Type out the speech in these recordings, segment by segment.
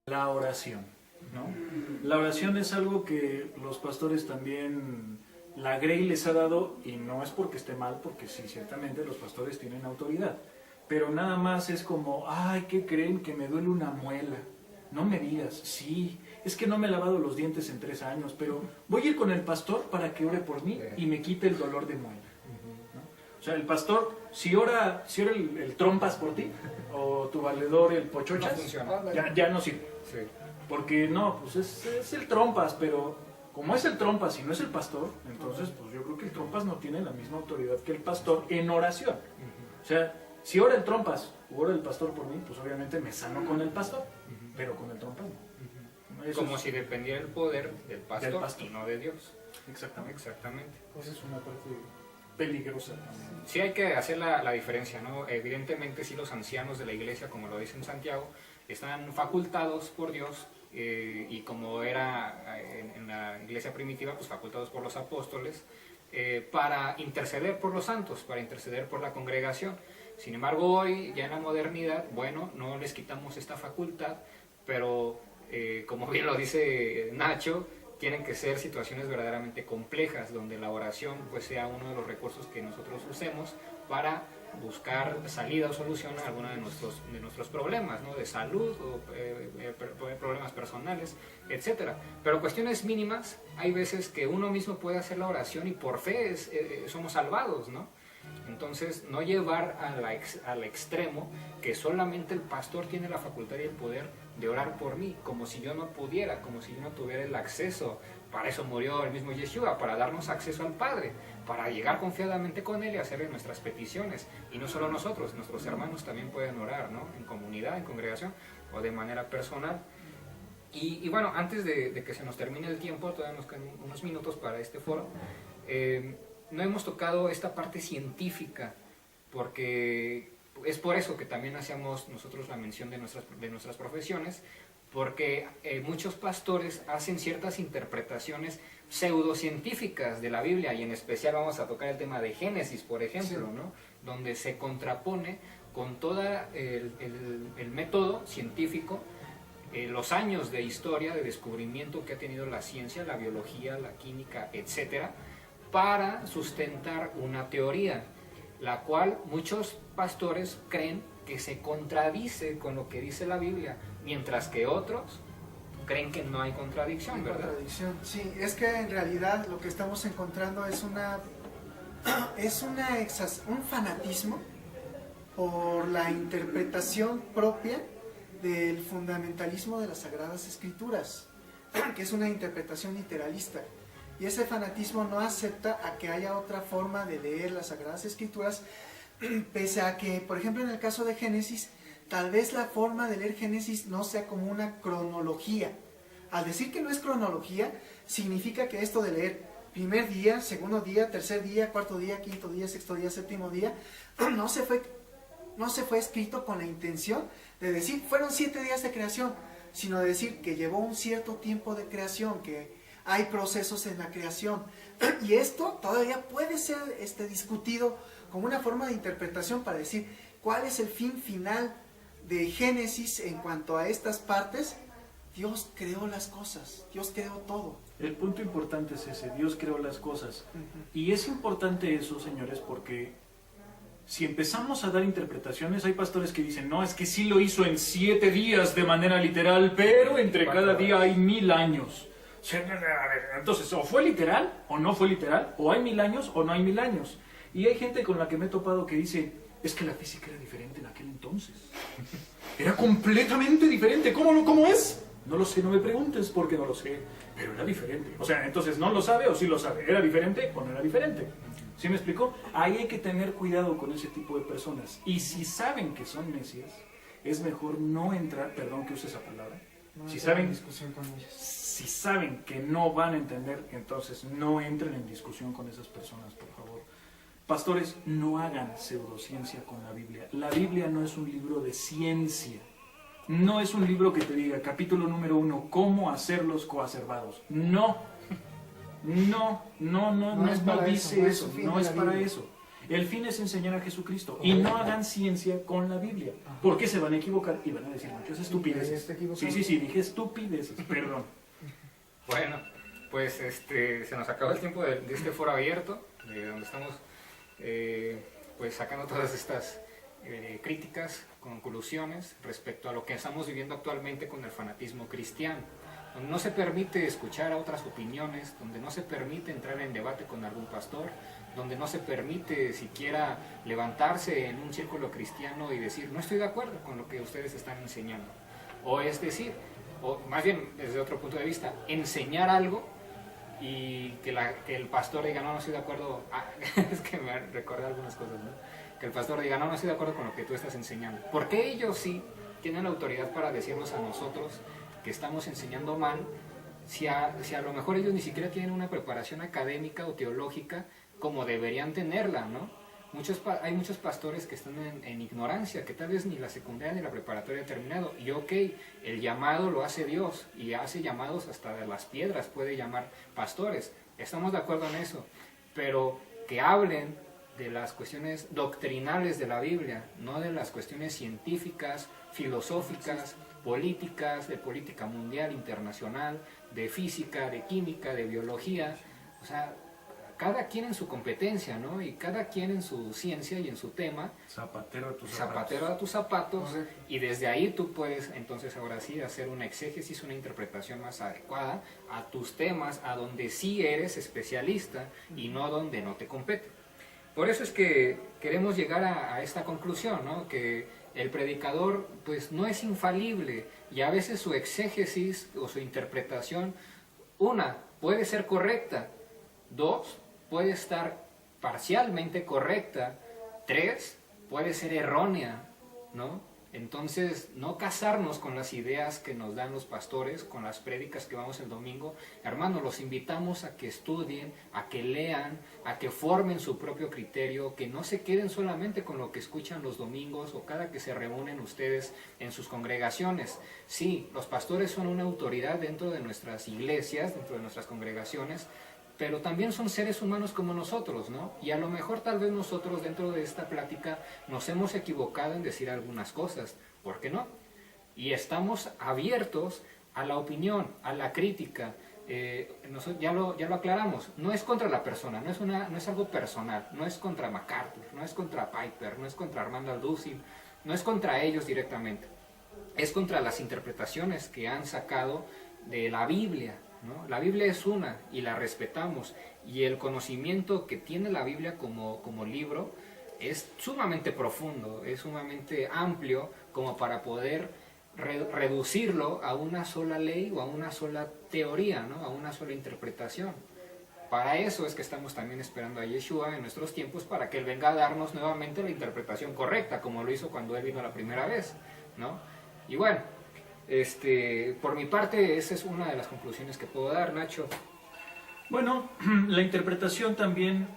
La oración, ¿no? La oración es algo que los pastores también, la Grey les ha dado, y no es porque esté mal, porque sí, ciertamente los pastores tienen autoridad, pero nada más es como, ay, ¿qué creen? Que me duele una muela. No me digas, sí, es que no me he lavado los dientes en 3 años, pero voy a ir con el pastor para que ore por mí y me quite el dolor de muela. ¿No? O sea, el pastor, si ora el trompas por ti, o tu valedor el pochochas, No funciona. ya no sirve. Sí. Porque no, pues es el trompas, pero como es el trompas y no es el pastor, entonces pues yo creo que el trompas no tiene la misma autoridad que el pastor en oración. O sea, si ora el trompas o ora el pastor por mí, pues obviamente me sano con el pastor, pero con el trompas no. Eso Como es- si dependiera el poder del pastor, pastor. y no de Dios. Exactamente. Exactamente. Esa es una parte peligrosa también. Sí hay que hacer la diferencia, ¿no? Evidentemente sí los ancianos de la iglesia, como lo dice en Santiago, están facultados por Dios, y como era en la iglesia primitiva, pues facultados por los apóstoles, para interceder por los santos, para interceder por la congregación. Sin embargo, hoy, ya en la modernidad, bueno, no les quitamos esta facultad, pero como bien lo dice Nacho, tienen que ser situaciones verdaderamente complejas, donde la oración pues sea uno de los recursos que nosotros usemos para buscar salida o solución a alguno de nuestros problemas, ¿no? De salud o problemas personales, etcétera. Pero cuestiones mínimas, hay veces que uno mismo puede hacer la oración y por fe somos salvados, ¿no? Entonces, no llevar al extremo que solamente el pastor tiene la facultad y el poder de orar por mí, como si yo no pudiera, como si yo no tuviera el acceso. Para eso murió el mismo Yeshua, para darnos acceso al Padre, para llegar confiadamente con Él y hacerle nuestras peticiones. Y no solo nosotros, nuestros hermanos también pueden orar, ¿no? En comunidad, en congregación o de manera personal. Y bueno, antes de que se nos termine el tiempo, todavía nos quedan unos minutos para este foro, no hemos tocado esta parte científica, porque es por eso que también hacíamos nosotros la mención de nuestras profesiones, porque muchos pastores hacen ciertas interpretaciones pseudocientíficas de la Biblia, y en especial vamos a tocar el tema de Génesis, por ejemplo, sí, ¿no? Donde se contrapone con todo el método científico, los años de historia, de descubrimiento que ha tenido la ciencia, la biología, la química, etcétera, para sustentar una teoría, la cual muchos pastores creen que se contradice con lo que dice la Biblia, mientras que otros creen que no hay contradicción, ¿verdad? Contradicción, sí, es que en realidad lo que estamos encontrando es un fanatismo por la interpretación propia del fundamentalismo de las Sagradas Escrituras, que es una interpretación literalista. Y ese fanatismo no acepta a que haya otra forma de leer las Sagradas Escrituras, pese a que, por ejemplo, en el caso de Génesis, tal vez la forma de leer Génesis no sea como una cronología. Al decir que no es cronología, significa que esto de leer primer día, segundo día, tercer día, cuarto día, quinto día, sexto día, séptimo día, no se fue escrito con la intención de decir, fueron 7 días de creación, sino de decir que llevó un cierto tiempo de creación, que hay procesos en la creación. Y esto todavía puede ser discutido como una forma de interpretación para decir cuál es el fin final de Génesis en cuanto a estas partes. Dios creó las cosas, Dios creó todo. El punto importante es ese, Dios creó las cosas. Y es importante eso, señores, porque si empezamos a dar interpretaciones, hay pastores que dicen, no, es que sí lo hizo en 7 días de manera literal, pero entre cada día hay 1000 años. Entonces, o fue literal o no fue literal, o hay 1000 años o no hay 1000 años. Y hay gente con la que me he topado que dice, es que la física era diferente en aquel entonces. Era completamente diferente. ¿Cómo es? No lo sé, no me preguntes porque no lo sé, pero era diferente. O sea, entonces no lo sabe o sí lo sabe. ¿Era diferente o no era diferente? ¿Sí me explicó? Ahí hay que tener cuidado con ese tipo de personas. Y si saben que son necias, es mejor no entrar, perdón que use esa palabra, si saben, discusión con ellos. Si saben que no van a entender, entonces no entren en discusión con esas personas, por favor. Pastores, no hagan pseudociencia con la Biblia. La Biblia no es un libro de ciencia. No es un libro que te diga, capítulo número 1, cómo hacer los coacervados. No. No dice eso, no es para eso. El fin es enseñar a Jesucristo. Y no hagan ciencia con la Biblia. Porque se van a equivocar y van a decir muchas estupideces. Sí, dije estupideces, perdón. Bueno, pues se nos acabó el tiempo de este foro abierto, donde estamos pues sacando todas estas críticas, conclusiones respecto a lo que estamos viviendo actualmente con el fanatismo cristiano, donde no se permite escuchar a otras opiniones, donde no se permite entrar en debate con algún pastor, donde no se permite siquiera levantarse en un círculo cristiano y decir, no estoy de acuerdo con lo que ustedes están enseñando. O es decir, o más bien desde otro punto de vista, enseñar algo y que el pastor diga, no estoy de acuerdo, es que me recuerda algunas cosas, ¿no? Que el pastor diga, no estoy de acuerdo con lo que tú estás enseñando. Porque ellos sí tienen la autoridad para decirnos a nosotros que estamos enseñando mal, si a lo mejor ellos ni siquiera tienen una preparación académica o teológica como deberían tenerla, ¿no? Hay muchos pastores que están en ignorancia, que tal vez ni la secundaria ni la preparatoria han terminado. Y ok, el llamado lo hace Dios y hace llamados hasta de las piedras, puede llamar pastores. Estamos de acuerdo en eso, pero que hablen de las cuestiones doctrinales de la Biblia, no de las cuestiones científicas, filosóficas, políticas, de política mundial, internacional, de física, de química, de biología. O sea, cada quien en su competencia, ¿no? Y cada quien en su ciencia y en su tema. Zapatero a tus zapatos. Y desde ahí tú puedes, entonces, ahora sí, hacer una exégesis, una interpretación más adecuada a tus temas, a donde sí eres especialista y no donde no te compete. Por eso es que queremos llegar a esta conclusión, ¿no? Que el predicador, pues, no es infalible y a veces su exégesis o su interpretación, una, puede ser correcta, dos, puede estar parcialmente correcta, tres, puede ser errónea, ¿no? Entonces, no casarnos con las ideas que nos dan los pastores, con las prédicas que vamos el domingo. Hermanos, los invitamos a que estudien, a que lean, a que formen su propio criterio, que no se queden solamente con lo que escuchan los domingos o cada que se reúnen ustedes en sus congregaciones. Sí, los pastores son una autoridad dentro de nuestras iglesias, dentro de nuestras congregaciones, pero también son seres humanos como nosotros, ¿no? Y a lo mejor tal vez nosotros dentro de esta plática nos hemos equivocado en decir algunas cosas, ¿por qué no? Y estamos abiertos a la opinión, a la crítica. Ya lo aclaramos, no es contra la persona, no es algo personal, no es contra MacArthur, no es contra Piper, no es contra Armando Alducin, no es contra ellos directamente, es contra las interpretaciones que han sacado de la Biblia, ¿no? La Biblia es una y la respetamos, y el conocimiento que tiene la Biblia como libro es sumamente profundo, es sumamente amplio como para poder reducirlo a una sola ley o a una sola teoría, ¿no? A una sola interpretación. Para eso es que estamos también esperando a Yeshua en nuestros tiempos, para que Él venga a darnos nuevamente la interpretación correcta, como lo hizo cuando Él vino la primera vez, ¿no? Y bueno, por mi parte, esa es una de las conclusiones que puedo dar, Nacho. Bueno, la interpretación también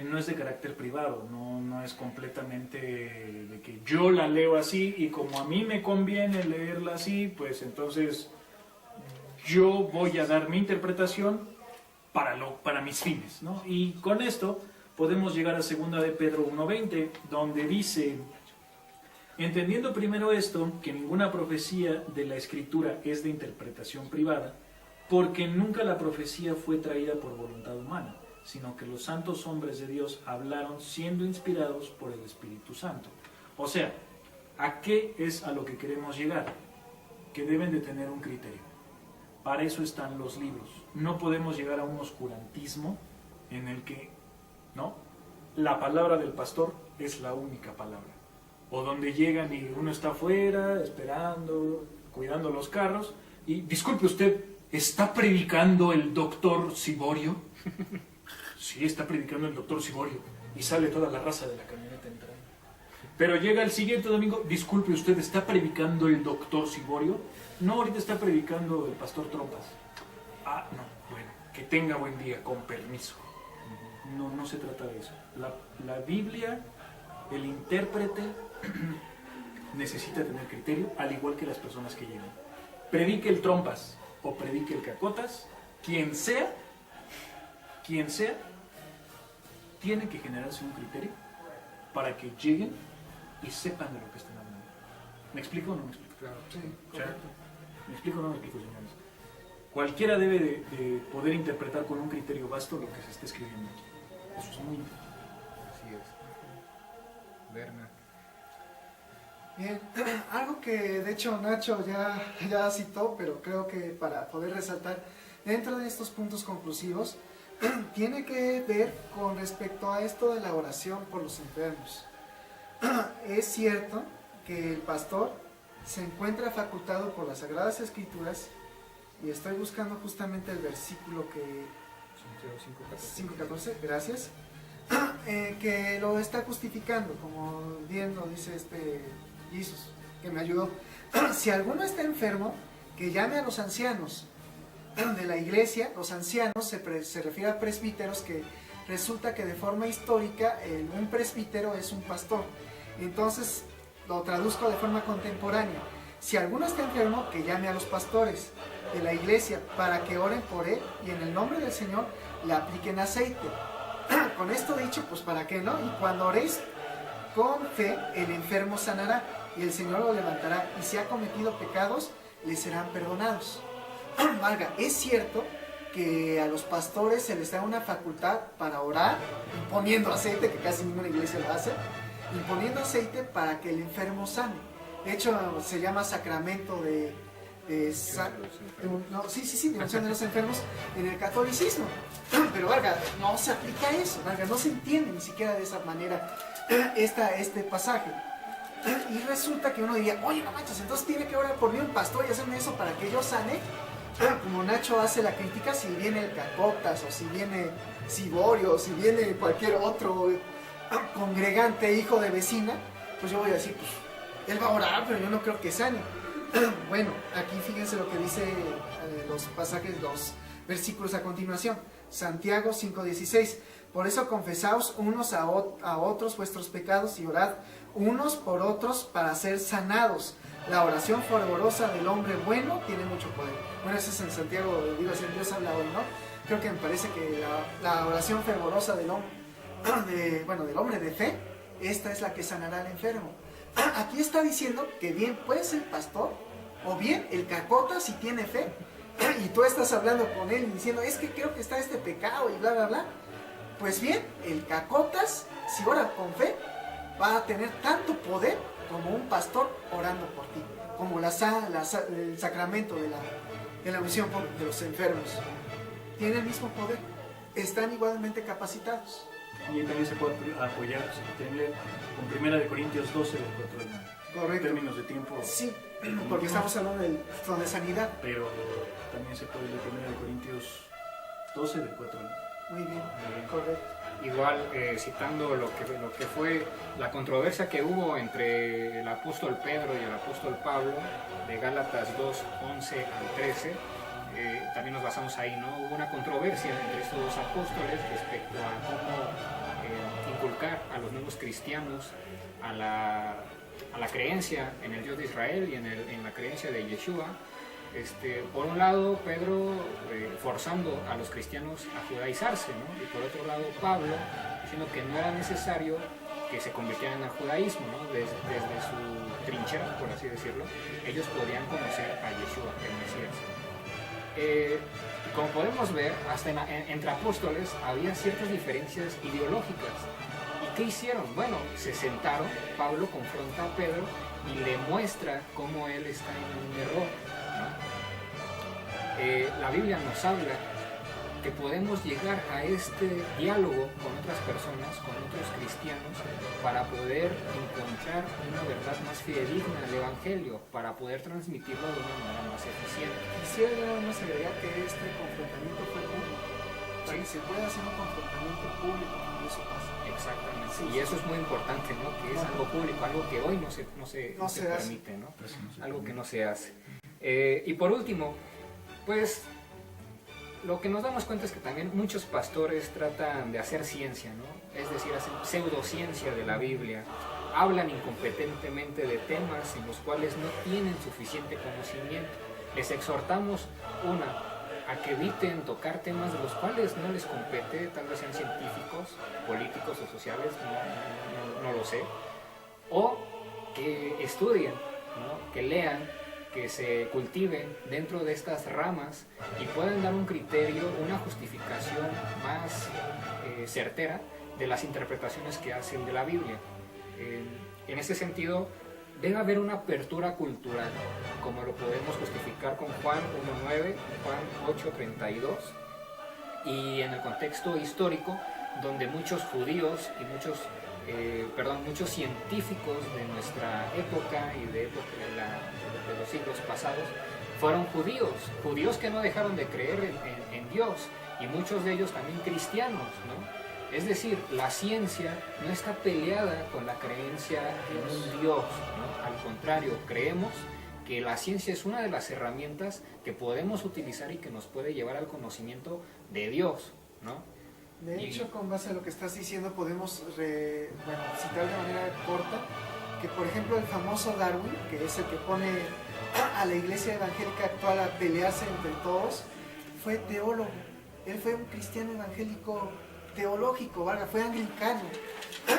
no es de carácter privado, no es completamente de que yo la leo así y como a mí me conviene leerla así, pues entonces yo voy a dar mi interpretación para mis fines, ¿no? Y con esto podemos llegar a 2 de Pedro 1:20, donde dice: entendiendo primero esto, que ninguna profecía de la Escritura es de interpretación privada, porque nunca la profecía fue traída por voluntad humana, sino que los santos hombres de Dios hablaron siendo inspirados por el Espíritu Santo. O sea, ¿a qué es a lo que queremos llegar? Que deben de tener un criterio. Para eso están los libros. No podemos llegar a un oscurantismo en el que, ¿no?, la palabra del pastor es la única palabra. O donde llegan y uno está afuera, esperando, cuidando los carros, y disculpe usted, ¿está predicando el doctor Ciborio? Sí, está predicando el doctor Ciborio. Y sale toda la raza de la camioneta entrando. Pero llega el siguiente domingo, disculpe usted, ¿está predicando el doctor Ciborio? No, ahorita está predicando el pastor Trompas. Ah, no, bueno, que tenga buen día, con permiso. No se trata de eso. La Biblia, el intérprete necesita tener criterio, al igual que las personas que llegan. Predique el Trompas o predique el Cacotas, quien sea, tiene que generarse un criterio para que lleguen y sepan de lo que están hablando. ¿Me explico o no me explico? Claro. Sí, O sea, correcto. ¿me explico o no me explico, señores? Cualquiera debe de poder interpretar con un criterio vasto lo que se está escribiendo aquí. Eso es muy importante. Así es. Berna. Bien, algo que de hecho Nacho ya citó, pero creo que para poder resaltar dentro de estos puntos conclusivos, tiene que ver con respecto a esto de la oración por los enfermos. Es cierto que el pastor se encuentra facultado por las Sagradas Escrituras, y estoy buscando justamente el versículo que... Santiago 5:14. 5:14, gracias. Que lo está justificando, como bien lo dice Jesús, que me ayudó. Si alguno está enfermo, que llame a los ancianos de la iglesia. Los ancianos se refiere a presbíteros, que resulta que de forma histórica un presbítero es un pastor. Entonces lo traduzco de forma contemporánea. Si alguno está enfermo, que llame a los pastores de la iglesia para que oren por él y en el nombre del Señor le apliquen aceite. Con esto dicho, pues para qué no, y cuando oréis con fe, el enfermo sanará y el Señor lo levantará, y si ha cometido pecados, le serán perdonados. Valga, es cierto que a los pastores se les da una facultad para orar, imponiendo aceite, que casi ninguna iglesia lo hace, imponiendo aceite para que el enfermo sane. De hecho, se llama sacramento de unción de los enfermos en el catolicismo. Pero valga, no se aplica eso, valga, no se entiende ni siquiera de esa manera este pasaje. Y resulta que uno diría, oye, no manches, entonces tiene que orar por mí un pastor y hacerme eso para que yo sane. Como Nacho hace la crítica, si viene el Cacotas, o si viene Ciborio, o si viene cualquier otro congregante, hijo de vecina, pues yo voy a decir, pues él va a orar, pero yo no creo que sane. Bueno, aquí fíjense lo que dice los pasajes, los versículos a continuación. Santiago 5:16. Por eso confesaos unos a otros vuestros pecados y orad unos por otros para ser sanados. La oración fervorosa del hombre bueno tiene mucho poder. Bueno, eso es en Santiago, digo, si Dios habla hoy, ¿no? Creo que me parece que la oración fervorosa del hombre de fe, esta es la que sanará al enfermo. Aquí está diciendo que bien puede ser pastor, o bien el cacota si tiene fe, y tú estás hablando con él y diciendo, es que creo que está este pecado y bla, bla, bla. Pues bien, el cacotas, si ora con fe, va a tener tanto poder como un pastor orando por ti, como el sacramento de la unción de los enfermos. Tiene el mismo poder, están igualmente capacitados. Y también se puede apoyar, con 1 Corintios 12, del 4 al 9. Correcto. En términos de tiempo. Sí, porque estamos hablando de sanidad. Pero también se puede leer 1 Corintios 12, del 4 al 9. Muy bien, correcto. Igual, citando lo que fue la controversia que hubo entre el apóstol Pedro y el apóstol Pablo, de Gálatas 2, 11 al 13, también nos basamos ahí, ¿no? Hubo una controversia entre estos dos apóstoles respecto a cómo inculcar a los nuevos cristianos a la creencia en el Dios de Israel y en la creencia de Yeshua. Por un lado, Pedro forzando a los cristianos a judaizarse, ¿no? Y por otro lado, Pablo diciendo que no era necesario que se convirtieran al judaísmo, ¿no? Desde su trinchera, por así decirlo, ellos podían conocer a Yeshua, el Mesías. Como podemos ver, hasta entre apóstoles había ciertas diferencias ideológicas. ¿Y qué hicieron? Bueno, se sentaron, Pablo confronta a Pedro y le muestra cómo él está en un error, ¿no? La Biblia nos habla que podemos llegar a este diálogo con otras personas, con otros cristianos, para poder encontrar una verdad más fidedigna del Evangelio, para poder transmitirlo de una manera más eficiente. Quisiera nada más agregar que este confrontamiento fue público, para que se pueda hacer un confrontamiento público cuando eso pasa. Exactamente, sí, y eso es muy importante, ¿no? Que es algo público, algo que hoy no se permite, ¿no? Algo que no se hace. Y por último, pues lo que nos damos cuenta es que también muchos pastores tratan de hacer ciencia, ¿no? Es decir, hacen pseudociencia de la Biblia, hablan incompetentemente de temas en los cuales no tienen suficiente conocimiento. Les exhortamos, a que eviten tocar temas de los cuales no les compete, tal vez sean científicos, políticos o sociales, no lo lo sé, o que estudien, ¿no? Que lean, que se cultiven dentro de estas ramas y puedan dar un criterio, una justificación más certera de las interpretaciones que hacen de la Biblia. En ese sentido, debe haber una apertura cultural, como lo podemos justificar con Juan 1.9, Juan 8.32, y en el contexto histórico, donde muchos judíos y muchos científicos de nuestra época y de los siglos pasados fueron judíos que no dejaron de creer en Dios, y muchos de ellos también cristianos, ¿no? Es decir, la ciencia no está peleada con la creencia en un Dios, ¿no? Al contrario, creemos que la ciencia es una de las herramientas que podemos utilizar y que nos puede llevar al conocimiento de Dios, ¿no? De hecho, con base a lo que estás diciendo, podemos citar de manera corta que, por ejemplo, el famoso Darwin, que es el que pone a la iglesia evangélica actual a pelearse entre todos, fue teólogo. Él fue un cristiano evangélico teológico, ¿vale? Fue anglicano.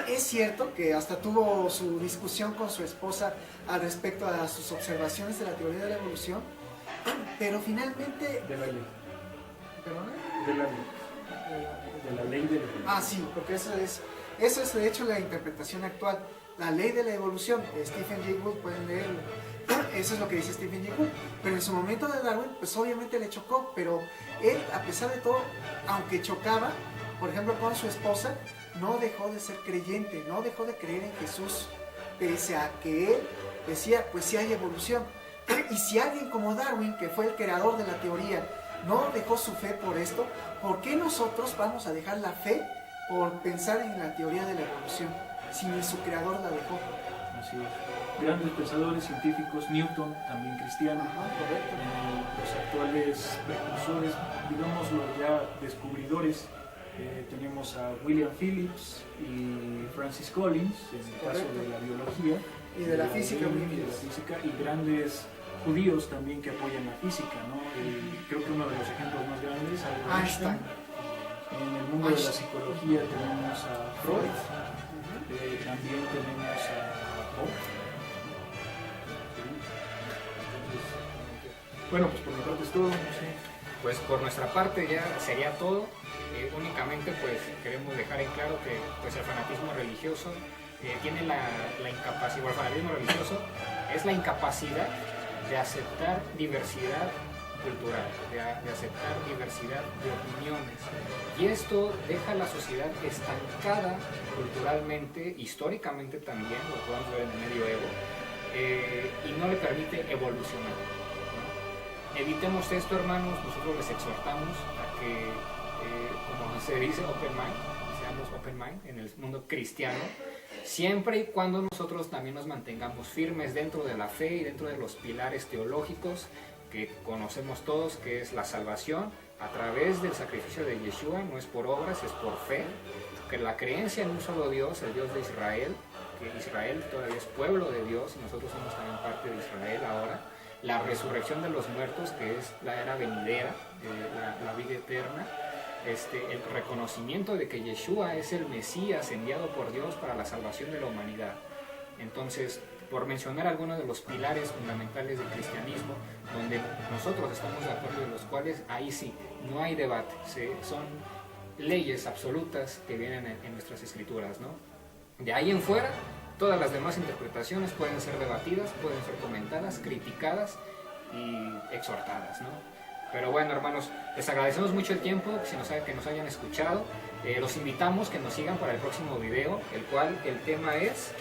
Es cierto que hasta tuvo su discusión con su esposa al respecto a sus observaciones de la teoría de la evolución, pero finalmente... De la ley. ¿Perdona? De la ley de la evolución. Ah, sí, porque eso es de hecho la interpretación actual. La ley de la evolución, Stephen Jay Gould, pueden leerlo. Eso es lo que dice Stephen Jay Gould. Pero en su momento de Darwin, pues obviamente le chocó, pero él, a pesar de todo, aunque chocaba, por ejemplo, con su esposa, no dejó de ser creyente, no dejó de creer en Jesús, pese a que él decía, pues sí hay evolución. Y si alguien como Darwin, que fue el creador de la teoría, no dejó su fe por esto, ¿por qué nosotros vamos a dejar la fe por pensar en la teoría de la evolución, si ni su creador la dejó? Así es. Grandes pensadores científicos, Newton, también cristiano. Ajá, correcto. Los actuales precursores, digámoslo ya, descubridores, tenemos a William Phillips y Francis Collins, en el caso de la biología. Y de la física, y grandes judíos también que apoyan la física, ¿no? Creo que uno de los ejemplos más grandes es Albert Einstein. En el mundo de la psicología tenemos a Freud, también tenemos a Bohr. Bueno, pues por mi parte es todo. No sé. Pues por nuestra parte ya sería todo. Únicamente pues queremos dejar en claro que pues el fanatismo religioso tiene la incapacidad, o el fanatismo religioso es la incapacidad de aceptar diversidad cultural, de aceptar diversidad de opiniones, y esto deja a la sociedad estancada culturalmente, históricamente también, lo podemos ver en el medioevo, y no le permite evolucionar, ¿no? Evitemos esto, hermanos. Nosotros les exhortamos a que, como se dice, open mind, seamos open mind en el mundo cristiano, siempre y cuando nosotros también nos mantengamos firmes dentro de la fe y dentro de los pilares teológicos que conocemos todos, que es la salvación a través del sacrificio de Yeshua. No es por obras, es por fe, que la creencia en un solo Dios, el Dios de Israel, que Israel todavía es pueblo de Dios y nosotros somos también parte de Israel ahora, la resurrección de los muertos, que es la era venidera, la vida eterna, el reconocimiento de que Yeshua es el Mesías enviado por Dios para la salvación de la humanidad. Entonces, por mencionar algunos de los pilares fundamentales del cristianismo, donde nosotros estamos de acuerdo, en los cuales ahí sí, no hay debate, son leyes absolutas que vienen en nuestras escrituras, ¿no? De ahí en fuera, todas las demás interpretaciones pueden ser debatidas, pueden ser comentadas, criticadas y exhortadas, ¿no? Pero bueno, hermanos, les agradecemos mucho el tiempo, que nos hayan escuchado. Los invitamos que nos sigan para el próximo video, el cual el tema es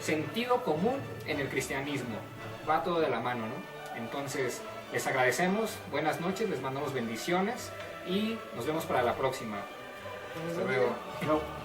sentido común en el cristianismo. Va todo de la mano, ¿no? Entonces, les agradecemos, buenas noches, les mandamos bendiciones y nos vemos para la próxima. Hasta luego. No.